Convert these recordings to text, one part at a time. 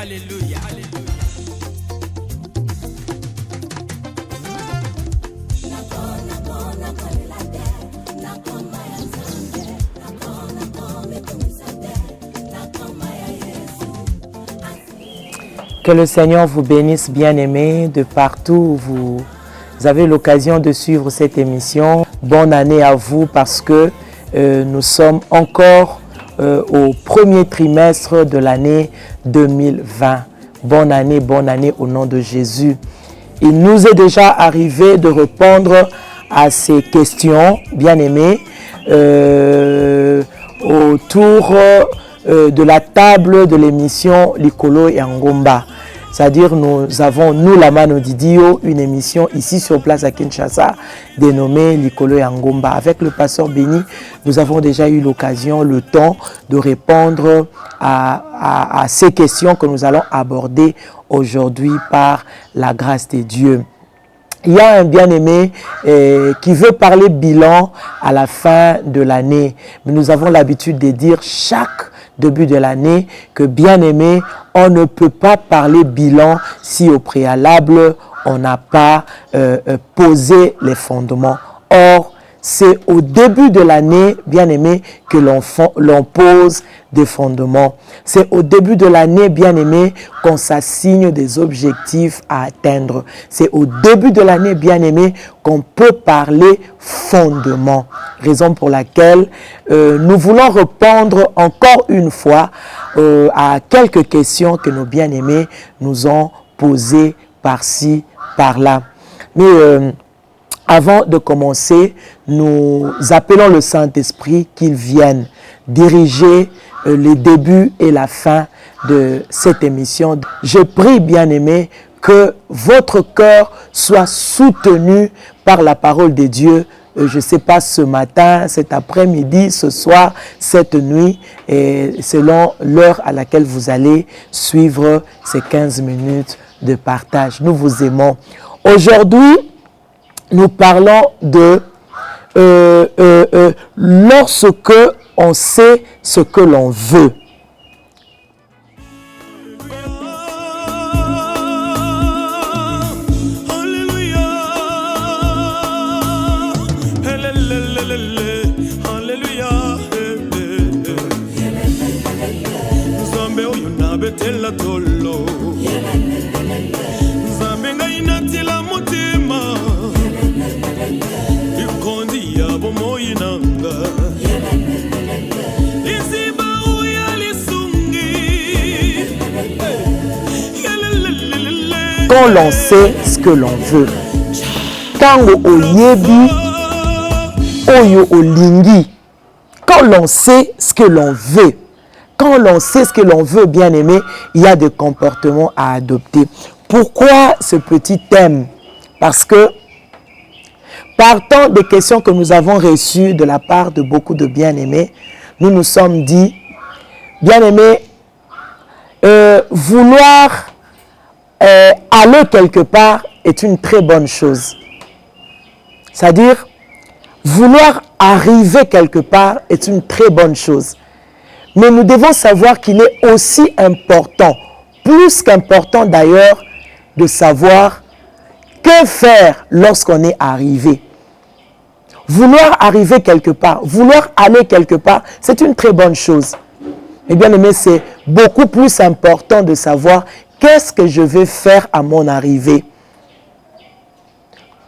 Alléluia. Que le Seigneur vous bénisse, bien-aimés, de partout où vous avez l'occasion de suivre cette émission. Bonne année à vous parce que nous sommes encore au premier trimestre de l'année 2020. Bonne année au nom de Jésus. Il nous est déjà arrivé de répondre à ces questions, bien-aimés, autour de la table de l'émission Likolo et Ngomba. C'est-à-dire, nous avons, la Mano Didio, une émission ici sur place à Kinshasa, dénommée Likolo et Ngomba. Avec le pasteur Béni, nous avons déjà eu l'occasion, le temps de répondre à ces questions que nous allons aborder aujourd'hui par la grâce de Dieu. Il y a un bien-aimé qui veut parler bilan à la fin de l'année. Mais nous avons l'habitude de dire chaque début de l'année que bien-aimé, on ne peut pas parler bilan si au préalable on n'a pas posé les fondements. Or, c'est au début de l'année, bien-aimé, que l'on pose des fondements. C'est au début de l'année, bien-aimé, qu'on s'assigne des objectifs à atteindre. C'est au début de l'année, bien-aimé, qu'on peut parler fondement. Raison pour laquelle nous voulons répondre encore une fois à quelques questions que nos bien-aimés nous ont posées par-ci, par-là. Mais avant de commencer, nous appelons le Saint-Esprit qu'il vienne diriger le début et la fin de cette émission. Je prie, bien-aimés, que votre cœur soit soutenu par la parole de Dieu. Je ne sais pas, ce matin, cet après-midi, ce soir, cette nuit, et selon l'heure à laquelle vous allez suivre ces 15 minutes de partage. Nous vous aimons. Aujourd'hui, nous parlons de lorsque on sait ce que l'on veut. Quand l'on sait ce que l'on veut, quand l'on sait ce que l'on veut, quand l'on sait ce que l'on veut, bien aimé, il y a des comportements à adopter. Pourquoi ce petit thème? Parce que partant des questions que nous avons reçues de la part de beaucoup de bien-aimés, nous nous sommes dit, bien-aimés, vouloir aller quelque part est une très bonne chose. C'est-à-dire, vouloir arriver quelque part est une très bonne chose. Mais nous devons savoir qu'il est aussi important, plus qu'important d'ailleurs, de savoir que faire lorsqu'on est arrivé. Vouloir arriver quelque part, vouloir aller quelque part, c'est une très bonne chose. Et bien aimé, c'est beaucoup plus important de savoir qu'est-ce que je vais faire à mon arrivée.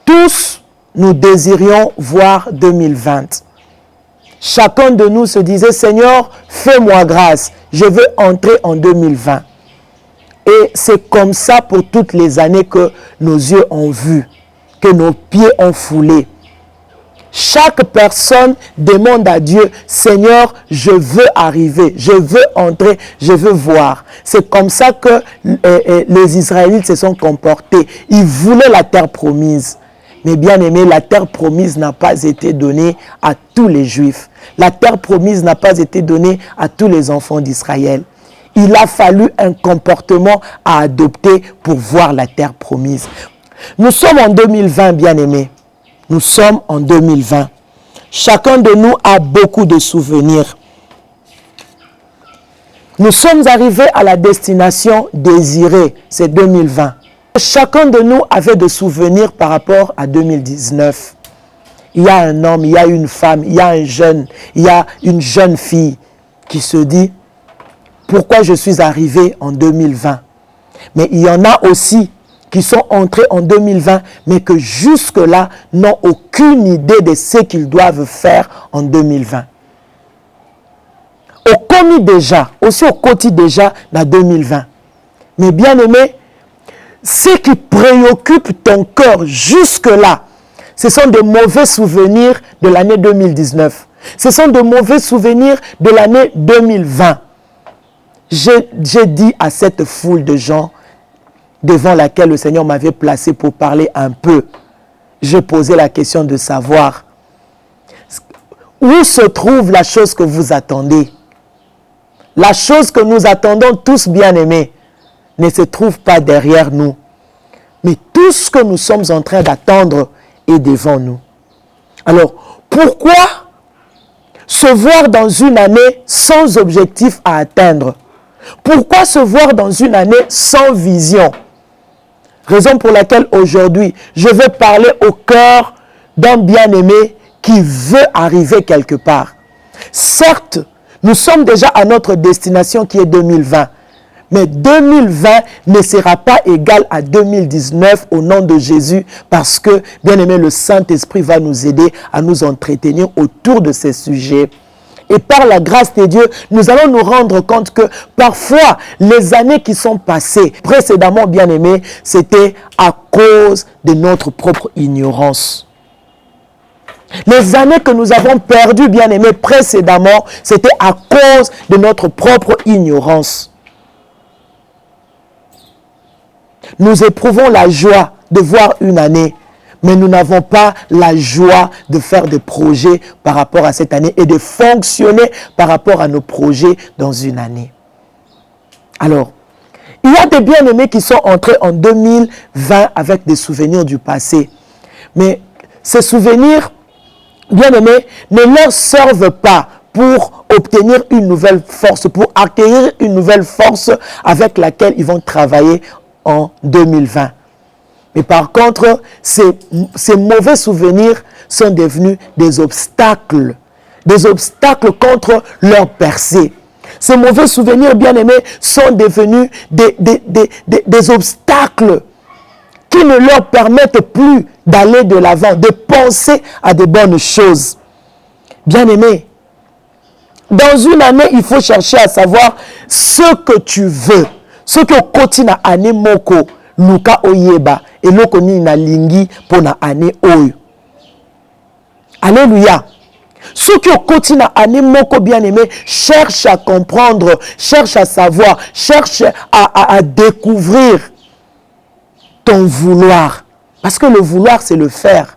Tous, nous désirions voir 2020. Chacun de nous se disait, Seigneur, fais-moi grâce, je veux entrer en 2020. Et c'est comme ça pour toutes les années que nos yeux ont vu, que nos pieds ont foulé. Chaque personne demande à Dieu, Seigneur, je veux arriver, je veux entrer, je veux voir. C'est comme ça que les Israélites se sont comportés. Ils voulaient la terre promise. Mais bien aimé, la terre promise n'a pas été donnée à tous les Juifs. La terre promise n'a pas été donnée à tous les enfants d'Israël. Il a fallu un comportement à adopter pour voir la terre promise. Nous sommes en 2020, bien aimés. Nous sommes en 2020. Chacun de nous a beaucoup de souvenirs. Nous sommes arrivés à la destination désirée, c'est 2020. Chacun de nous avait des souvenirs par rapport à 2019. Il y a un homme, il y a une femme, il y a un jeune, il y a une jeune fille qui se dit « Pourquoi je suis arrivé en 2020 ?» Mais il y en a aussi qui sont entrés en 2020, mais que jusque-là n'ont aucune idée de ce qu'ils doivent faire en 2020. Au commis déjà, aussi au quotidien déjà dans 2020. Mais bien aimé, ce qui préoccupe ton cœur jusque-là, ce sont de mauvais souvenirs de l'année 2019. Ce sont de mauvais souvenirs de l'année 2020. J'ai dit à cette foule de gens devant laquelle le Seigneur m'avait placé pour parler un peu, je posais la question de savoir où se trouve la chose que vous attendez. La chose que nous attendons tous, bien-aimés, ne se trouve pas derrière nous. Mais tout ce que nous sommes en train d'attendre est devant nous. Alors, pourquoi se voir dans une année sans objectif à atteindre? Pourquoi se voir dans une année sans vision? Raison pour laquelle aujourd'hui, je vais parler au cœur d'un bien-aimé qui veut arriver quelque part. Certes, nous sommes déjà à notre destination qui est 2020. Mais 2020 ne sera pas égal à 2019 au nom de Jésus parce que, bien aimé, le Saint-Esprit va nous aider à nous entretenir autour de ces sujets. Et par la grâce de Dieu, nous allons nous rendre compte que parfois, les années qui sont passées précédemment, bien aimé, c'était à cause de notre propre ignorance. Les années que nous avons perdues, bien aimé, précédemment, c'était à cause de notre propre ignorance. Nous éprouvons la joie de voir une année, mais nous n'avons pas la joie de faire des projets par rapport à cette année et de fonctionner par rapport à nos projets dans une année. Alors, il y a des bien-aimés qui sont entrés en 2020 avec des souvenirs du passé. Mais ces souvenirs, bien-aimés, ne leur servent pas pour obtenir une nouvelle force, pour acquérir une nouvelle force avec laquelle ils vont travailler en 2020. Mais par contre, ces mauvais souvenirs sont devenus des obstacles contre leur percée. Ces mauvais souvenirs, bien-aimés, sont devenus des obstacles qui ne leur permettent plus d'aller de l'avant, de penser à de bonnes choses. Bien-aimés, dans une année, il faut chercher à savoir ce que tu veux. Ce que koti na ane moko luka oyeba et loko ni na lingi pour na ane oyo. Alléluia. Ce que koti na ane moko bien-aimé, cherche à comprendre, cherche à savoir, cherche à découvrir ton vouloir. Parce que le vouloir, c'est le faire.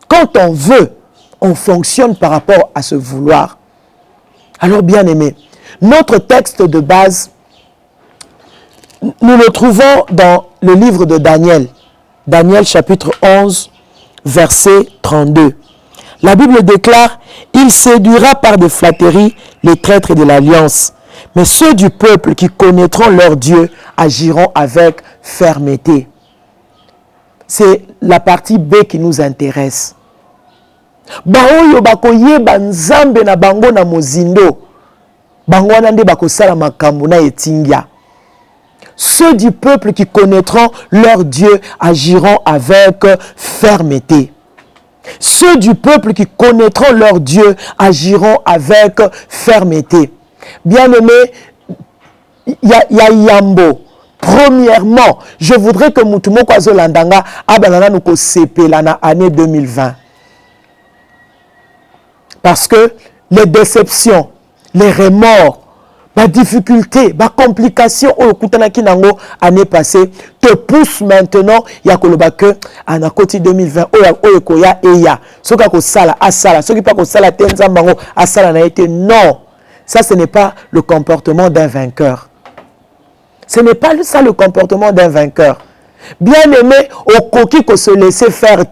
Quand on veut, on fonctionne par rapport à ce vouloir. Alors bien-aimé, notre texte de base, nous le trouvons dans le livre de Daniel. Daniel chapitre 11, verset 32. La Bible déclare « Il séduira par des flatteries les traîtres de l'alliance, mais ceux du peuple qui connaîtront leur Dieu agiront avec fermeté. » C'est la partie B qui nous intéresse. Baoyo bakoye banzambe na bango na mozindo. Bango nande bakosala makambo na etingia. Ceux du peuple qui connaîtront leur Dieu agiront avec fermeté. Ceux du peuple qui connaîtront leur Dieu agiront avec fermeté. Bien-aimé, il y a Yambo. Premièrement, je voudrais que Mutumo Kwazo Landanga abanana nuko sepela na année 2020. Parce que les déceptions, les remords, la difficulté, la complication au kutanaki nango année passée te pousse maintenant ya koloba que en akoti 2020 oya koya eya soka ko sala asala soki pas ko sala tenza bango asala na été non, ça ce n'est pas le comportement d'un vainqueur. Ce n'est pas ça le comportement d'un vainqueur. Bien-aimé, au coquille qu'on se laisser faire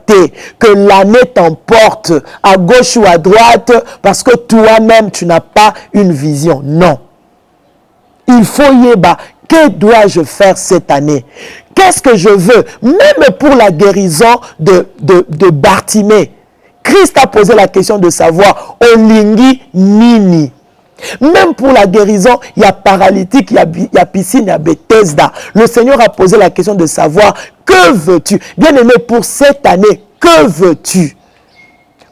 que l'année t'emporte à gauche ou à droite parce que toi-même tu n'as pas une vision. Non. il faut yeba, que dois-je faire cette année? Qu'est-ce que je veux? Même pour la guérison de Bartimée, Christ a posé la question de savoir, Olingi Nini. Même pour la guérison, il y a paralytique, il y a piscine, il y a Bethesda. Le Seigneur a posé la question de savoir, que veux-tu? Bien-aimé, pour cette année, que veux-tu?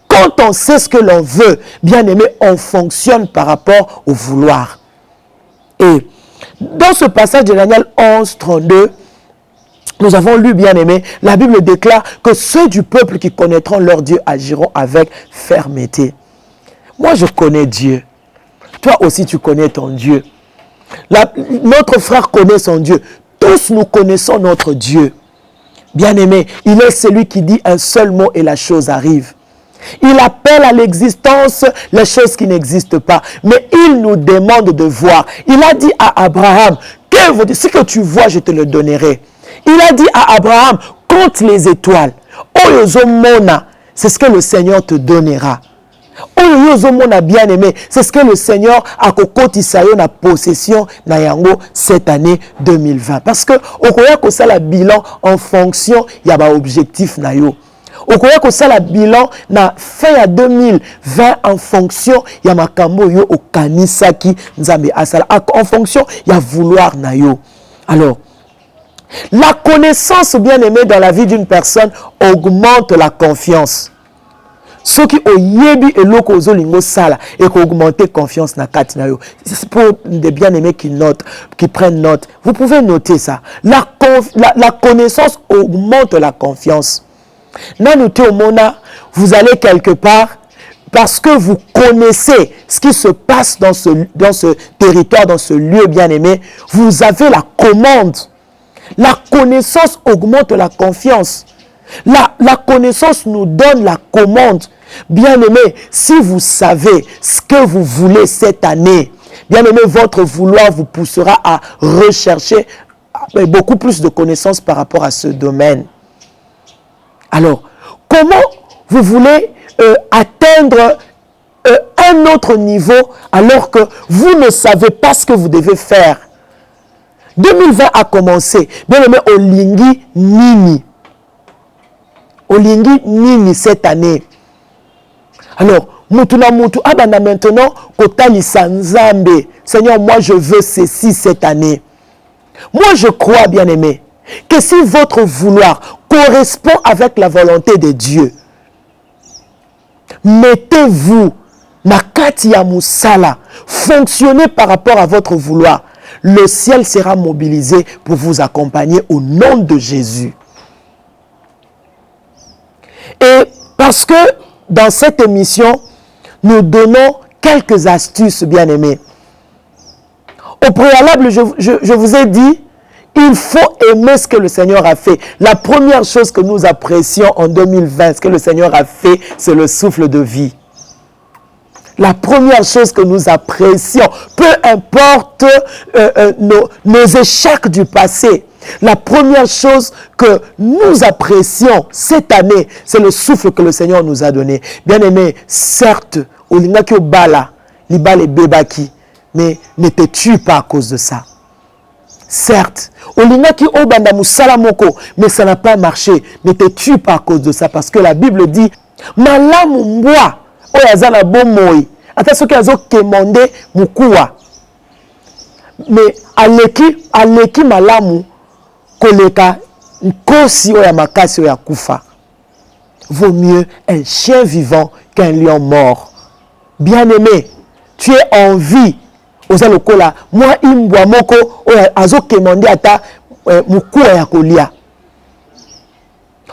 Quand on sait ce que l'on veut, bien-aimé, on fonctionne par rapport au vouloir. Et dans ce passage de Daniel 11, 32, nous avons lu, bien-aimé, la Bible déclare que ceux du peuple qui connaîtront leur Dieu agiront avec fermeté. Moi, je connais Dieu. Toi aussi, tu connais ton Dieu. Notre frère connaît son Dieu. Tous nous connaissons notre Dieu. Bien-aimé, il est celui qui dit un seul mot et la chose arrive. Il appelle à l'existence les choses qui n'existent pas. Mais il nous demande de voir. Il a dit à Abraham, ce que tu vois, je te le donnerai. Il a dit à Abraham, compte les étoiles. C'est ce que le Seigneur te donnera. Bien aimé, c'est ce que le Seigneur a kokoti sayo na possession na yango cette année 2020. Parce que okoya ko sala bilan en fonction ya ba objectif na yo. Okoya ko sala bilan na fin ya 2020 en fonction ya makambo yo okanisaki nzambe asala en fonction ya vouloir na yo. Alors la connaissance, bien aimé, dans la vie d'une personne augmente la confiance. Ce qui oyebi eloko ozolingo sala et qu'augmenter confiance na kati na yo. C'est pour des bien-aimés qui notent, qui prennent note. Vous pouvez noter ça. La connaissance augmente la confiance. Nanoute au mona, vous allez quelque part parce que vous connaissez ce qui se passe dans ce territoire, dans ce lieu bien-aimé. Vous avez la commande. La connaissance augmente la confiance. La connaissance nous donne la commande. Bien-aimé, si vous savez ce que vous voulez cette année, bien-aimé, votre vouloir vous poussera à rechercher beaucoup plus de connaissances par rapport à ce domaine. Alors, comment vous voulez atteindre un autre niveau alors que vous ne savez pas ce que vous devez faire? 2020 a commencé. Bien-aimé, Olingi Nini. Olingi Nini cette année. Alors, Mutuna Mutu, abana maintenant, Kotali Sanzambe. Seigneur, moi je veux ceci cette année. Moi je crois, bien-aimé, que si votre vouloir correspond avec la volonté de Dieu, mettez-vous, Nakati ya Musala, fonctionnez par rapport à votre vouloir. Le ciel sera mobilisé pour vous accompagner au nom de Jésus. Et parce que dans cette émission, nous donnons quelques astuces, bien-aimés. Au préalable, je vous ai dit, il faut aimer ce que le Seigneur a fait. La première chose que nous apprécions en 2020, ce que le Seigneur a fait, c'est le souffle de vie. La première chose que nous apprécions, peu importe nos échecs du passé, la première chose que nous apprécions cette année, c'est le souffle que le Seigneur nous a donné. Bien-aimé, certes, Olingaki Obala, Libale Bebaki, mais ne te tue pas à cause de ça. Certes, Olingaki Obanda Musalamoko, mais ça n'a pas marché. Ne te tue pas à cause de ça, parce que la Bible dit, Malamu mboa. Oyazana bomoi ata soki azokemande mukuwa mais aleki malamu koleka nkosi oya makasi oya kufa. Vaut mieux un chien vivant qu'un lion mort. Bien-aimé, tu es en vie. Oza lokola moi imbwa moko oya azokemande ata mukuwa ya kolia.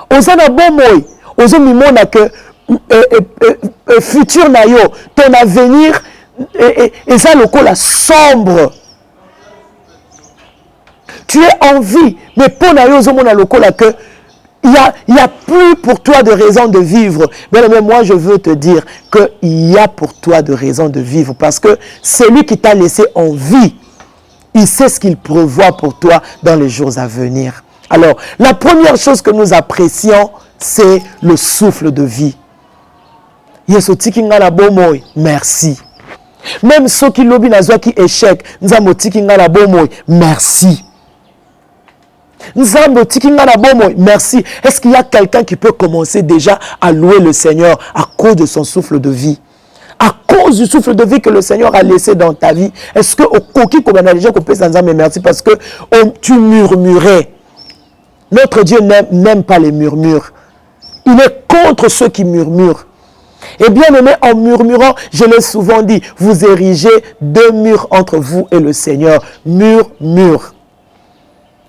Ozana bomoi ozo mimona que futur na yo, ton avenir et ça le la sombre. Tu es en vie, mais pour na yo zomona le que il y a plus pour toi de raison de vivre. Mais moi je veux te dire que il y a pour toi de raison de vivre parce que celui qui t'a laissé en vie, il sait ce qu'il prévoit pour toi dans les jours à venir. Alors, la première chose que nous apprécions, c'est le souffle de vie. Merci. Même ceux qui lobby n'azwa qui échec, nzambo tikinga la bomoy, merci. Nzambo tikinga la bomoy, merci. Est-ce qu'il y a quelqu'un qui peut commencer déjà à louer le Seigneur à cause de son souffle de vie? À cause du souffle de vie que le Seigneur a laissé dans ta vie, est-ce que au coquille comme on a déjà coupé sans âme, merci parce que tu murmurais. Notre Dieu n'aime pas les murmures. Il est contre ceux qui murmurent. Et bien aimé, en murmurant, je l'ai souvent dit, vous érigez 2 murs entre vous et le Seigneur. Mur.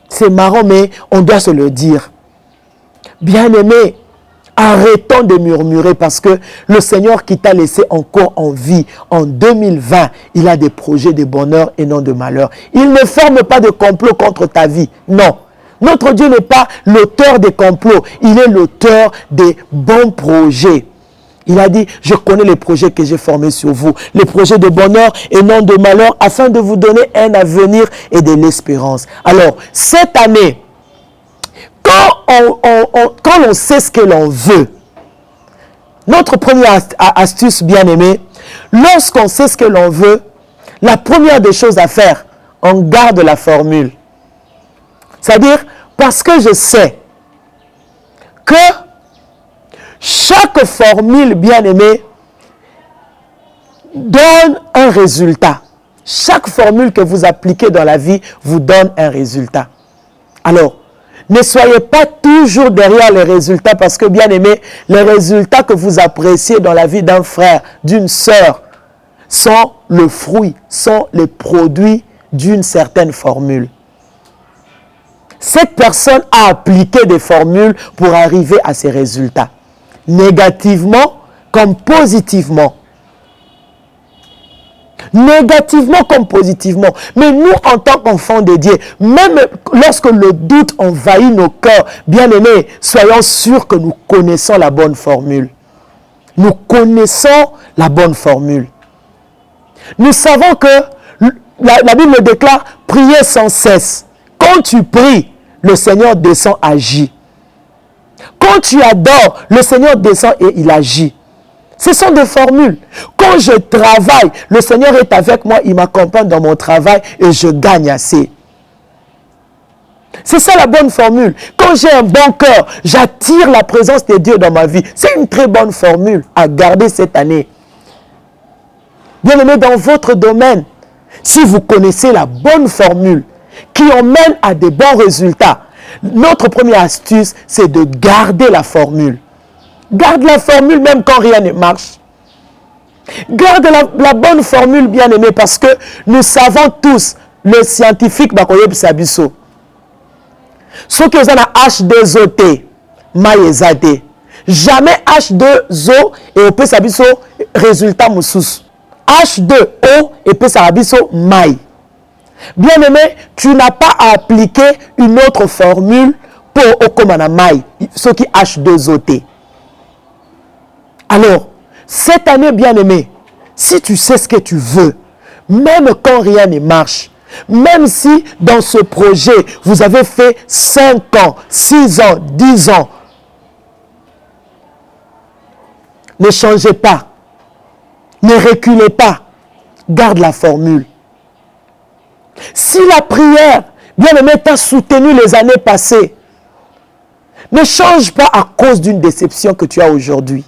C'est marrant, mais on doit se le dire. Bien aimé, arrêtons de murmurer parce que le Seigneur qui t'a laissé encore en vie en 2020, il a des projets de bonheur et non de malheur. Il ne forme pas de complot contre ta vie. Non. Notre Dieu n'est pas l'auteur des complots. Il est l'auteur des bons projets. Il a dit, je connais les projets que j'ai formés sur vous. Les projets de bonheur et non de malheur afin de vous donner un avenir et de l'espérance. Alors, cette année, quand on sait ce que l'on veut, notre première astuce bien-aimée, lorsqu'on sait ce que l'on veut, la première des choses à faire, on garde la formule. C'est-à-dire, parce que je sais que chaque formule bien-aimée donne un résultat. Chaque formule que vous appliquez dans la vie vous donne un résultat. Alors, ne soyez pas toujours derrière les résultats parce que, bien aimé, les résultats que vous appréciez dans la vie d'un frère, d'une sœur, sont le fruit, sont les produits d'une certaine formule. Cette personne a appliqué des formules pour arriver à ces résultats, négativement comme positivement. Négativement comme positivement. Mais nous, en tant qu'enfants de Dieu, même lorsque le doute envahit nos cœurs, bien-aimés, soyons sûrs que nous connaissons la bonne formule. Nous connaissons la bonne formule. Nous savons que la Bible déclare « Priez sans cesse ». Quand tu pries, le Seigneur descend, agit. Quand tu adores, le Seigneur descend et il agit. Ce sont des formules. Quand je travaille, le Seigneur est avec moi, il m'accompagne dans mon travail et je gagne assez. C'est ça la bonne formule. Quand j'ai un bon cœur, j'attire la présence de Dieu dans ma vie. C'est une très bonne formule à garder cette année. Bien aimé, dans votre domaine, si vous connaissez la bonne formule qui emmène à des bons résultats, notre première astuce, c'est de garder la formule. Garde la formule même quand rien ne marche. Garde la bonne formule, bien aimé, parce que nous savons tous, le scientifique, Sabiso. Ce que vous avez H2OT, maïezate. Jamais H2O et au Sabiso, résultat moussous. H2O et P Sabiso, maï. Bien aimé, tu n'as pas à appliquer une autre formule pour Okomana maï, ce qui H2OT. Alors, cette année, bien-aimé, si tu sais ce que tu veux, même quand rien ne marche, même si dans ce projet, vous avez fait 5 ans, 6 ans, 10 ans, ne changez pas, ne reculez pas, garde la formule. Si la prière, bien-aimé, t'a soutenu les années passées, ne change pas à cause d'une déception que tu as aujourd'hui.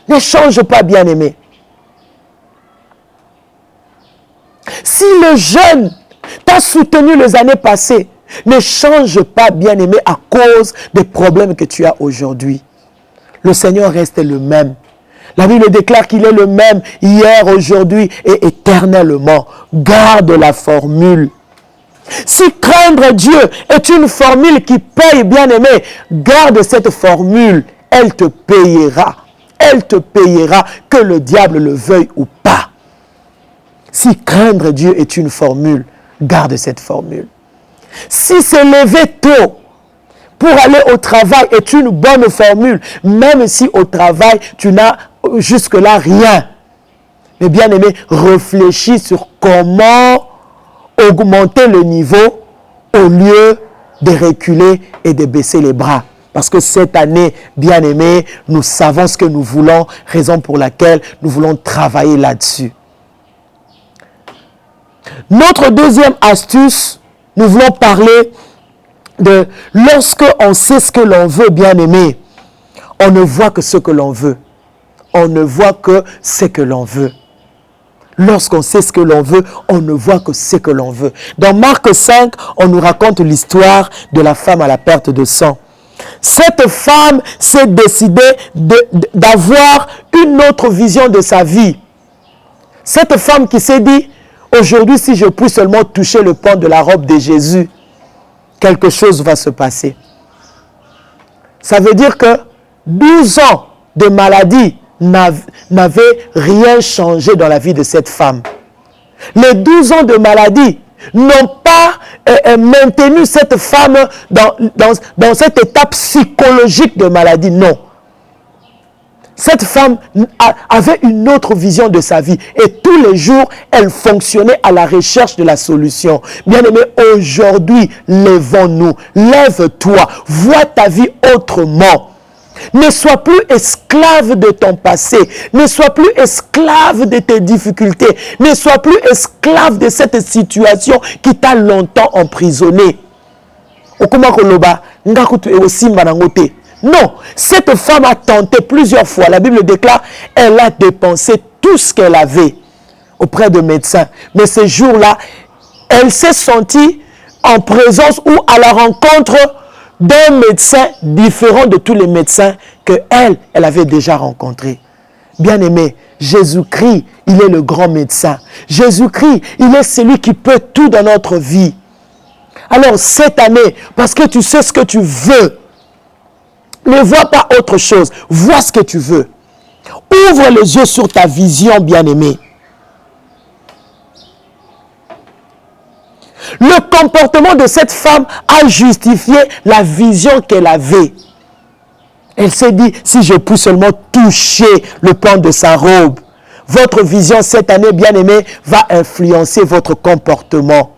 Ne change pas, bien-aimé. Si le jeûne t'a soutenu les années passées, ne change pas, bien-aimé, à cause des problèmes que tu as aujourd'hui. Le Seigneur reste le même. La Bible déclare qu'il est le même hier, aujourd'hui et éternellement. Garde la formule. Si craindre Dieu est une formule qui paye, bien-aimé, garde cette formule. Elle te payera. Elle te payera, que le diable le veuille ou pas. Si craindre Dieu est une formule, garde cette formule. Si se lever tôt pour aller au travail est une bonne formule, même si au travail tu n'as jusque-là rien. Mais bien aimé, réfléchis sur comment augmenter le niveau au lieu de reculer et de baisser les bras. Parce que cette année, bien aimé, nous savons ce que nous voulons, raison pour laquelle nous voulons travailler là-dessus. Notre deuxième astuce, nous voulons parler de lorsque on sait ce que l'on veut, bien-aimé, on ne voit que ce que l'on veut. On ne voit que ce que l'on veut. Lorsqu'on sait ce que l'on veut, on ne voit que ce que l'on veut. Dans Marc 5, on nous raconte l'histoire de la femme à la perte de sang. Cette femme s'est décidée d'avoir une autre vision de sa vie. Cette femme qui s'est dit, aujourd'hui, si je puis seulement toucher le pan de la robe de Jésus, quelque chose va se passer. Ça veut dire que 12 ans de maladie n'avaient rien changé dans la vie de cette femme. Les 12 ans de maladie n'ont pas maintenu cette femme dans cette étape psychologique de maladie. Non. Cette femme avait une autre vision de sa vie et tous les jours, elle fonctionnait à la recherche de la solution. Bien-aimé, aujourd'hui, lèvons-nous, lève-toi, vois ta vie autrement. Ne sois plus esclave de ton passé, ne sois plus esclave de tes difficultés, ne sois plus esclave de cette situation qui t'a longtemps emprisonné. Non, cette femme a tenté plusieurs fois. La Bible déclare, elle a dépensé tout ce qu'elle avait auprès de médecins. Mais ce jour-là, elle s'est sentie en présence ou à la rencontre d'un médecin différent de tous les médecins qu'elle avait déjà rencontrés. Bien-aimé, Jésus-Christ, il est le grand médecin. Jésus-Christ, il est celui qui peut tout dans notre vie. Alors, cette année, parce que tu sais ce que tu veux, ne vois pas autre chose. Vois ce que tu veux. Ouvre les yeux sur ta vision, bien-aimé. Le comportement de cette femme a justifié la vision qu'elle avait. Elle s'est dit, si je peux seulement toucher le pan de sa robe, votre vision cette année, bien-aimé, va influencer votre comportement.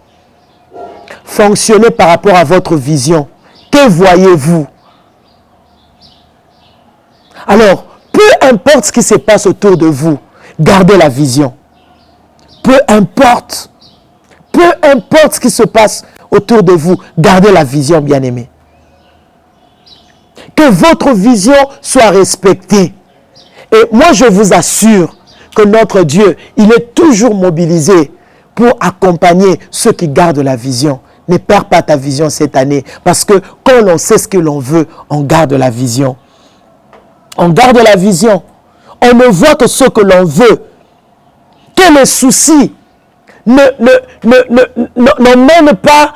Fonctionnez par rapport à votre vision. Que voyez-vous? Alors, peu importe ce qui se passe autour de vous, gardez la vision. Peu importe ce qui se passe autour de vous, gardez la vision, bien-aimé. Que votre vision soit respectée. Et moi, je vous assure que notre Dieu, il est toujours mobilisé pour accompagner ceux qui gardent la vision. Ne perds pas ta vision cette année, parce que quand l'on sait ce que l'on veut, on garde la vision. On garde la vision. On ne voit que ce que l'on veut. Que les soucis n'emmènent pas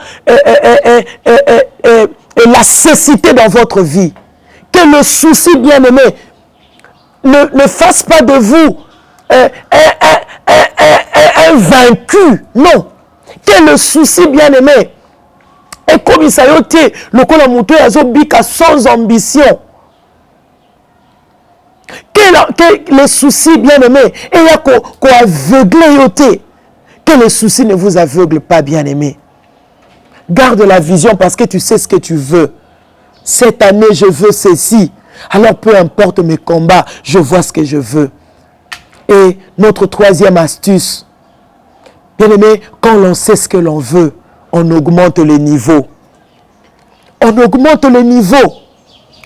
la cécité dans votre vie. Que le souci, bien-aimé, ne fasse pas de vous un vaincu. Non. Que le souci, bien-aimé, est comme il s'est ôté, le colomoto azobika sans ambition. Que les soucis, bien-aimés, et il y a qu'on aveugle. Que les soucis ne vous aveuglent pas, bien-aimés. Garde la vision parce que tu sais ce que tu veux. Cette année, je veux ceci. Alors, peu importe mes combats, je vois ce que je veux. Et notre troisième astuce, bien-aimé, quand l'on sait ce que l'on veut, on augmente les niveaux. On augmente les niveaux.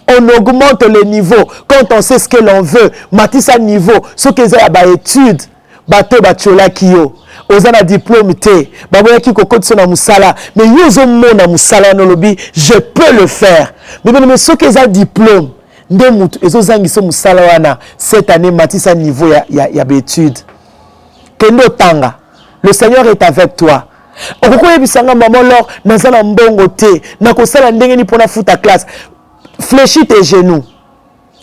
On augmente les niveaux. Quand on sait ce que l'on veut, matissa niveau, ce que c'est à étude, bateau bachola kiyo. Ozana diplôme té, baboya ki kokot sona musala, mais yozo mona musala no lobi, je peux le faire. Mais ce que c'est diplôme, ndemut ezozangi so musala wana, cette année matissa niveau ya étude. Kendo tanga. Le Seigneur est avec toi. Okokoye bisanga maman lor nazala mbongo té, nakosala ndenge ni pona futa classe. Fléchis tes genoux.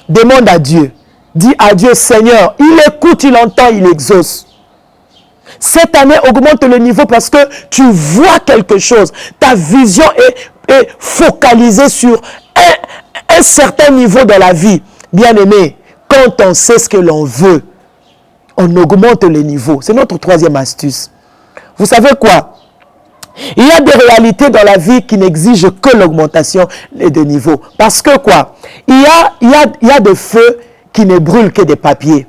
Demande à Dieu. Dis à Dieu, Seigneur, il écoute, il entend, il exauce. Cette année, augmente le niveau parce que tu vois quelque chose. Ta vision est focalisée sur un certain niveau de la vie. Bien-aimé, quand on sait ce que l'on veut, on augmente les niveaux. C'est notre troisième astuce. Vous savez quoi? Il y a des réalités dans la vie qui n'exigent que l'augmentation de niveau. Parce que quoi? Il y a des feux qui ne brûlent que des papiers.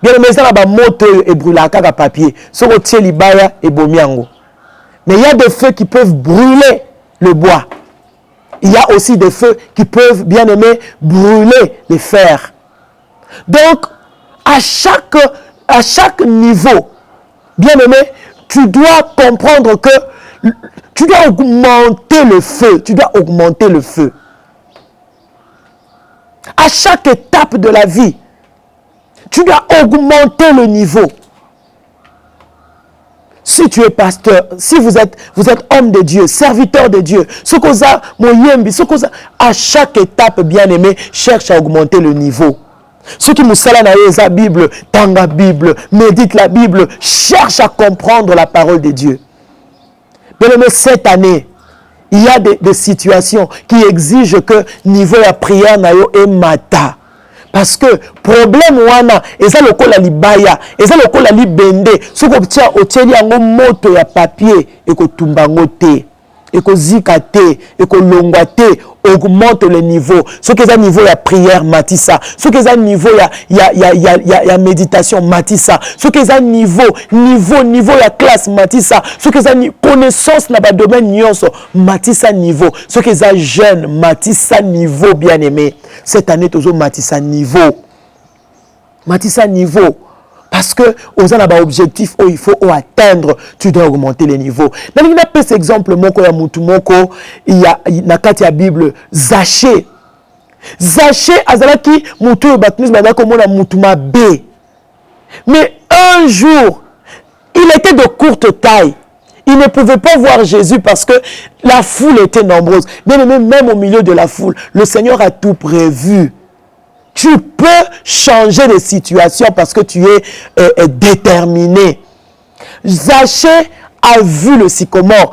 Bien aimé, ça là moto et brûler à papier. Ce que tu libaya et bomiango. Mais il y a des feux qui peuvent brûler le bois. Il y a aussi des feux qui peuvent, bien aimé, brûler les fers. Donc, à chaque niveau, bien aimé, tu dois comprendre que tu dois augmenter le feu. Tu dois augmenter le feu. À chaque étape de la vie, tu dois augmenter le niveau. Si tu es pasteur, si vous êtes homme de Dieu, serviteur de Dieu, à chaque étape, bien aimé, cherche à augmenter le niveau. Ceux qui moussala na la Bible, tanga Bible, médite la Bible, cherche à comprendre la parole de Dieu. Bien aimé, cette année, il y a des situations qui exigent que niveau de prière na yo est mata. Parce que problème wana, eza lokola libaya, eza lokola libende, ce qu'on tient au tieli yango moto ya papier, et ko tumbango te, et ko zikate, et ko longwate, augmente le niveau. Ce qui est un niveau ya prière, matissa. Ce qui est un niveau ya méditation, matissa. Ce qui est un niveau ya classe, matissa. Ce qui est un connaissance na ba domaine nyonso, matissa niveau. Ce qui est un jeune, matissa niveau, bien aimé. Cette année, toujours matissa niveau. Matissa niveau. Parce que, aux objectifs où il faut atteindre, tu dois augmenter les niveaux. Dans cet exemple, il y a nakati ya Bible, Zaché. Zaché, azalaki, mutu baptisme, mutuma B. Mais un jour, il était de courte taille. Il ne pouvait pas voir Jésus parce que la foule était nombreuse. Mais même au milieu de la foule, le Seigneur a tout prévu. Tu peux changer de situation parce que tu es déterminé. Zaché a vu le sycomore.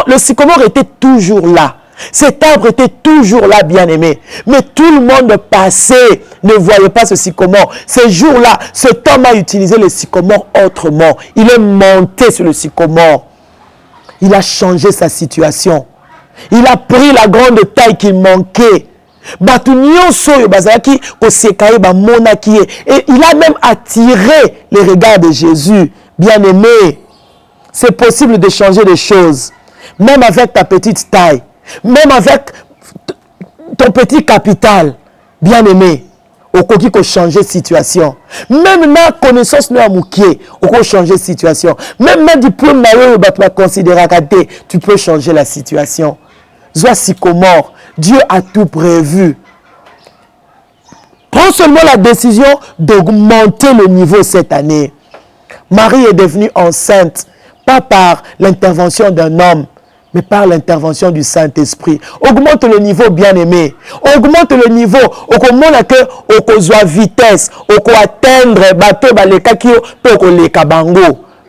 Le sycomore était toujours là. Cet arbre était toujours là, bien aimé. Mais tout le monde passait, ne voyait pas ce sycomore. Ces jours-là, cet homme a utilisé le sycomore autrement. Il est monté sur le sycomore. Il a changé sa situation. Il a pris la grande taille qu'il manquait. Et il a même attiré les regards de Jésus. Bien aimé, c'est possible de changer les choses. Même avec ta petite taille. Même avec ton petit capital. Bien aimé, au qui peut changer situation. Même ma connaissance ne moukié, au peut changer situation. Même ma diplôme tu peux changer la situation. Soit sycomore, Dieu a tout prévu. Prends seulement la décision d'augmenter le niveau cette année. Marie est devenue enceinte, pas par l'intervention d'un homme, mais par l'intervention du Saint-Esprit. Augmente le niveau, bien-aimé. Augmente le niveau. Augmente que vitesse, atteindre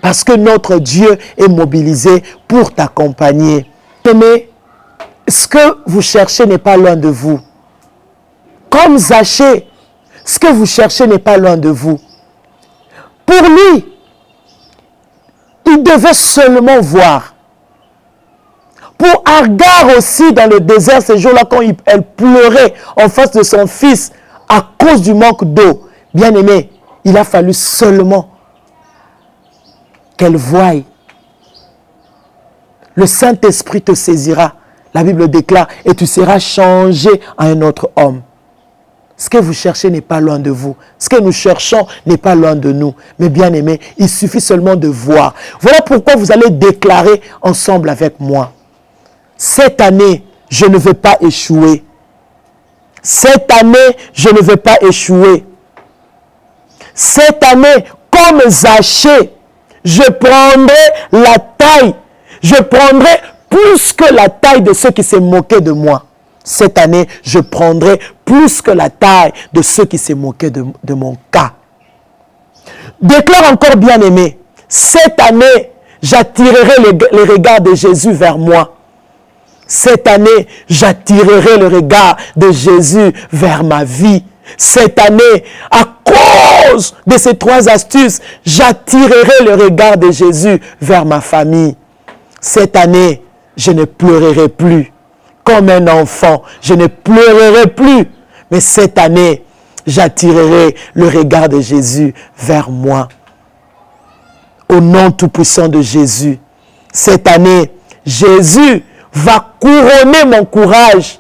parce que notre Dieu est mobilisé pour t'accompagner. Mais ce que vous cherchez n'est pas loin de vous. Comme Zaché, ce que vous cherchez n'est pas loin de vous. Pour lui, il devait seulement voir. Pour Agar aussi, dans le désert, ces jours-là, quand elle pleurait en face de son fils à cause du manque d'eau, bien aimé, il a fallu seulement qu'elle voie. Le Saint-Esprit te saisira, la Bible déclare, et tu seras changé en un autre homme. Ce que vous cherchez n'est pas loin de vous. Ce que nous cherchons n'est pas loin de nous. Mais bien aimé, il suffit seulement de voir. Voilà pourquoi vous allez déclarer ensemble avec moi. Cette année, je ne vais pas échouer. Cette année, je ne vais pas échouer. Cette année, comme Zaché, je prendrai la taille. Je prendrai plus que la taille de ceux qui se moquaient de moi. Cette année, je prendrai plus que la taille de ceux qui se moquaient de mon cas. Déclare encore, bien aimé, cette année, j'attirerai les regards de Jésus vers moi. Cette année, j'attirerai le regard de Jésus vers ma vie. Cette année, à cause de ces 3 astuces, j'attirerai le regard de Jésus vers ma famille. Cette année, je ne pleurerai plus comme un enfant. Je ne pleurerai plus. Mais cette année, j'attirerai le regard de Jésus vers moi. Au nom tout-puissant de Jésus, cette année, Jésus va couronner mon courage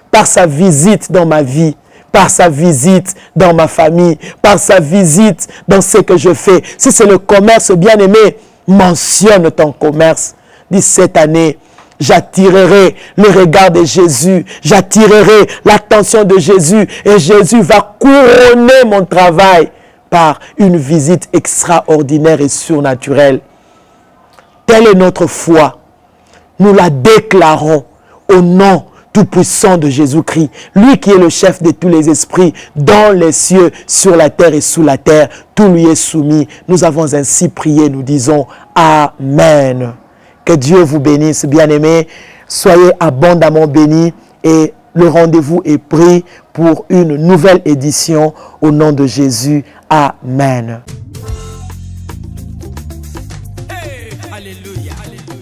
par sa visite dans ma vie, par sa visite dans ma famille, par sa visite dans ce que je fais. Si c'est le commerce, bien-aimé, mentionne ton commerce. Dis cette année, j'attirerai le regard de Jésus, j'attirerai l'attention de Jésus et Jésus va couronner mon travail par une visite extraordinaire et surnaturelle. Telle est notre foi. Nous la déclarons au nom tout-puissant de Jésus-Christ, lui qui est le chef de tous les esprits, dans les cieux, sur la terre et sous la terre, tout lui est soumis. Nous avons ainsi prié, nous disons Amen. Que Dieu vous bénisse, bien-aimés. Soyez abondamment bénis et le rendez-vous est pris pour une nouvelle édition au nom de Jésus. Amen. Hey, alléluia, alléluia.